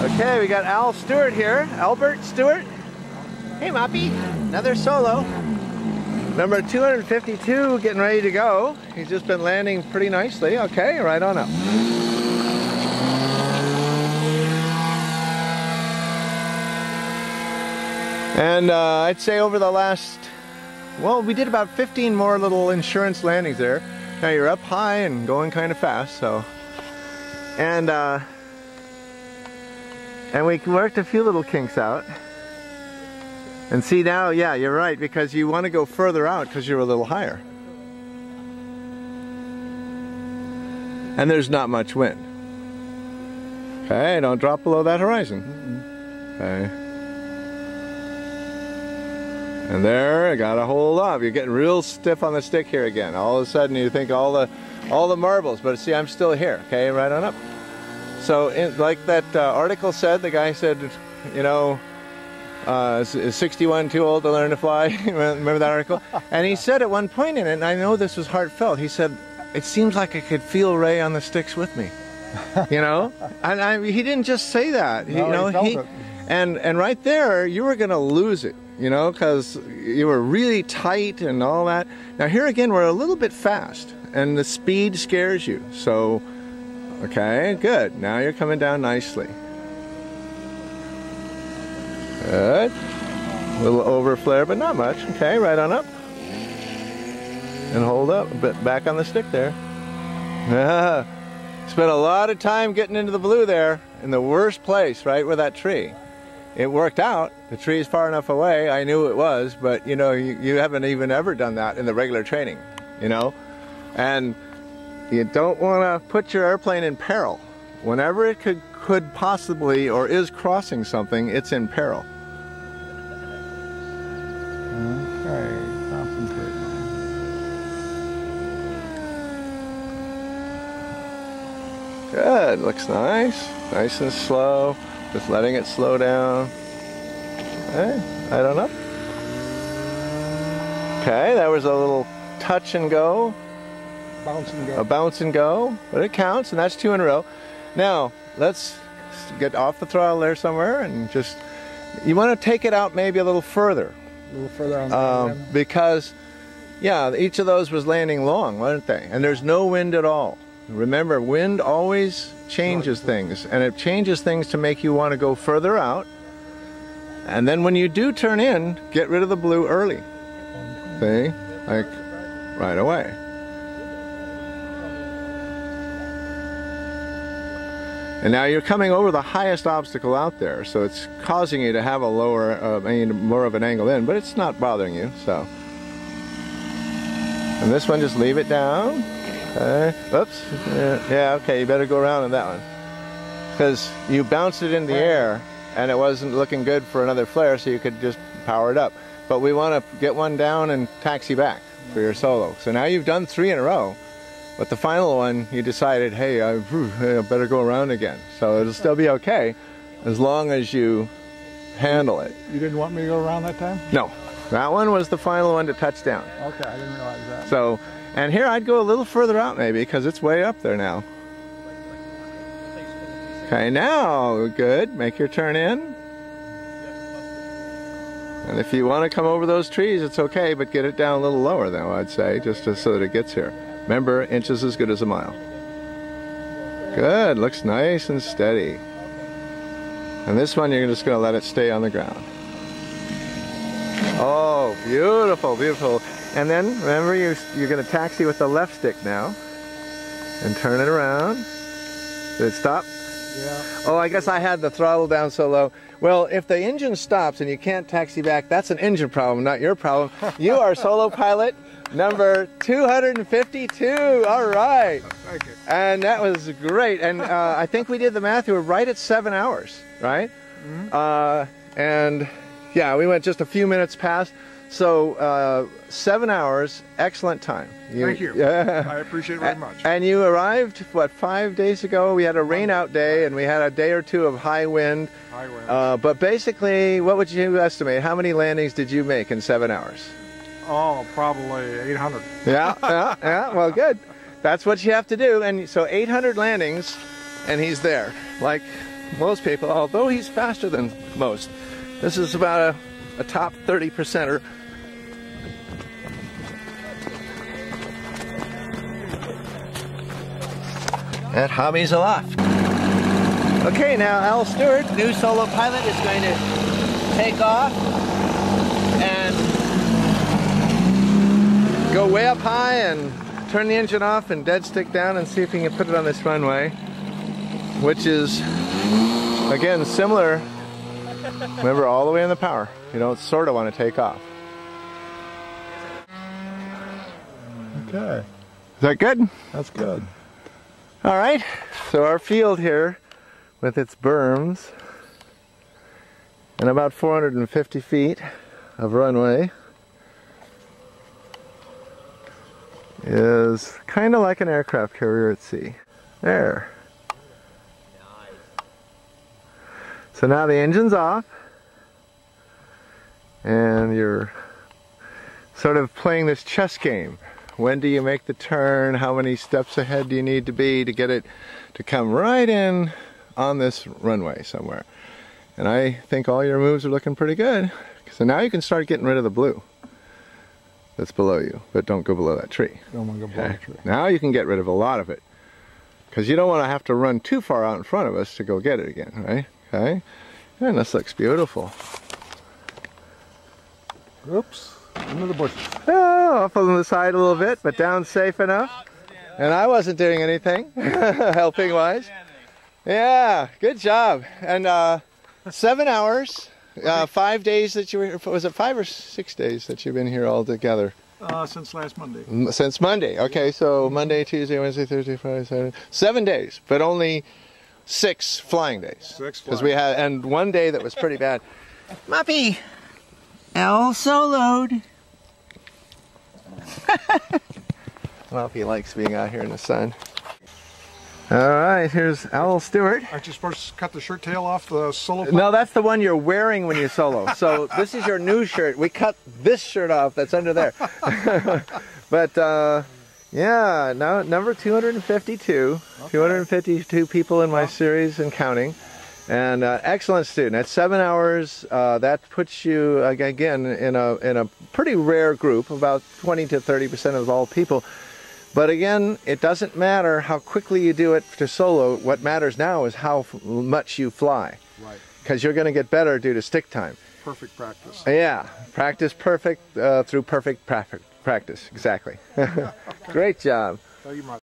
Okay, we got Al Stewart here. Albert Stewart. Hey, Moppy. Another solo. Number 252 getting ready to go. He's just been landing pretty nicely. Okay, right on up. And I'd say over the last, well, we did about 15 more little insurance landings there. Now you're up high and going kind of fast, so. And we worked a few little kinks out. And see now, yeah, you're right, because you want to go further out because you're a little higher. And there's not much wind. Okay, don't drop below that horizon. Okay. And there, I got a hold up. You're getting real stiff on the stick here again. All of a sudden you think all the marbles, but see, I'm still here. Okay, right on up. So, like that article said, the guy said, you know, is 61 too old to learn to fly? Remember that article? And he said at one point in it, and I know this was heartfelt, he said, it seems like I could feel Ray on the sticks with me. You know? And he didn't just say that. No, he felt it. And right there, you were going to lose it, you know, because you were really tight and all that. Now here again, we're a little bit fast, and the speed scares you. So, okay, good. Now you're coming down nicely. Good. A little over flare, but not much. Okay, right on up. And hold up, a bit back on the stick there. Spent a lot of time getting into the blue there, in the worst place, right where that tree. It worked out. The tree is far enough away. I knew it was, but you know, you haven't even ever done that in the regular training, you know? And you don't want to put your airplane in peril. Whenever it could possibly or is crossing something, it's in peril. Okay, concentrate. Good, looks nice. Nice and slow. Just letting it slow down. Okay, I don't know. Okay, that was a little touch and go. Bounce and go. A bounce and go, but it counts, and that's 2 in a row. Now, let's get off the throttle there somewhere and just, you want to take it out maybe a little further. A little further on the end. Because, yeah, each of those was landing long, weren't they? And there's no wind at all. Remember, wind always changes things, and it changes things to make you want to go further out. And then when you do turn in, get rid of the blue early. See? Like, right away. And now you're coming over the highest obstacle out there, so it's causing you to have a lower, more of an angle in, but it's not bothering you, so. And this one, just leave it down. Okay. Oops. Yeah, okay, you better go around on that one. Because you bounced it in the air, and it wasn't looking good for another flare, so you could just power it up. But we want to get one down and taxi back for your solo. So now you've done 3 in a row. But the final one, you decided, hey, I better go around again. So it'll still be okay, as long as you handle it. You didn't want me to go around that time? No. That one was the final one to touch down. Okay, I didn't realize that. So, and here I'd go a little further out maybe, because it's way up there now. Okay, now, good. Make your turn in. And if you want to come over those trees, it's okay, but get it down a little lower though, I'd say, just so that it gets here. Remember, inches as good as a mile. Good, looks nice and steady. And this one, you're just going to let it stay on the ground. Oh, beautiful, beautiful. And then, remember, you're going to taxi with the left stick now. And turn it around. Did it stop? Yeah. Oh, I guess I had the throttle down so low. Well, if the engine stops and you can't taxi back, that's an engine problem, not your problem. You are solo pilot number 252. All right. Thank you. And that was great. And I think we did the math. You were right at 7 hours, right? Mm-hmm. And yeah, we went just a few minutes past. So 7 hours, excellent time. Thank you. Yeah. I appreciate it very much. And you arrived, what, 5 days ago? We had a rain out day, and we had a day or two of high wind. High wind. But basically, what would you estimate? How many landings did you make in 7 hours? Oh, probably 800. Yeah, yeah, well, good. That's what you have to do. And so 800 landings, and he's there. Like, most people, although he's faster than most. This is about a top 30%er. At Hobbies Aloft. Okay, now Al Stewart, new solo pilot, is going to take off and go way up high and turn the engine off and dead stick down and see if he can put it on this runway, which is, again, similar. Remember, all the way in the power. You don't sort of want to take off. Okay. Is that good? That's good. All right, so our field here with its berms and about 450 feet of runway is kind of like an aircraft carrier at sea. There. So now the engine's off and you're sort of playing this chess game. When do you make the turn? How many steps ahead do you need to be to get it to come right in on this runway somewhere? And I think all your moves are looking pretty good. So now you can start getting rid of the blue that's below you, but don't go below that tree. Don't want to go below the tree. Now you can get rid of a lot of it, because you don't want to have to run too far out in front of us to go get it again, right? Okay, and this looks beautiful. Oops, into the bushes. Oh, off on the side a little bit, but down safe enough. And I wasn't doing anything, helping wise. Yeah, good job. And 7 hours, 5 days that you were, was it 5 or 6 days that you've been here all together? Since last Monday. Since Monday, okay, so Monday, Tuesday, Wednesday, Thursday, Friday, Saturday. 7 days, but only 6 flying days. 6 flying. Because we had, and one day that was pretty bad. Muppy! L soloed. Well, he likes being out here in the sun. All right, here's Al Stewart. Aren't you supposed to cut the shirt tail off the solo? No, that's the one you're wearing when you solo. So this is your new shirt. We cut this shirt off that's under there. But yeah, now number 252. Okay. 252 people in my series and counting. And excellent student. At 7 hours, that puts you again in a pretty rare group, about 20 to 30% of all people. But again, it doesn't matter how quickly you do it to solo. What matters now is how much you fly. Right. Because you're going to get better due to stick time. Perfect practice. Yeah, practice perfect through perfect practice. Exactly. Great job. Thank you much.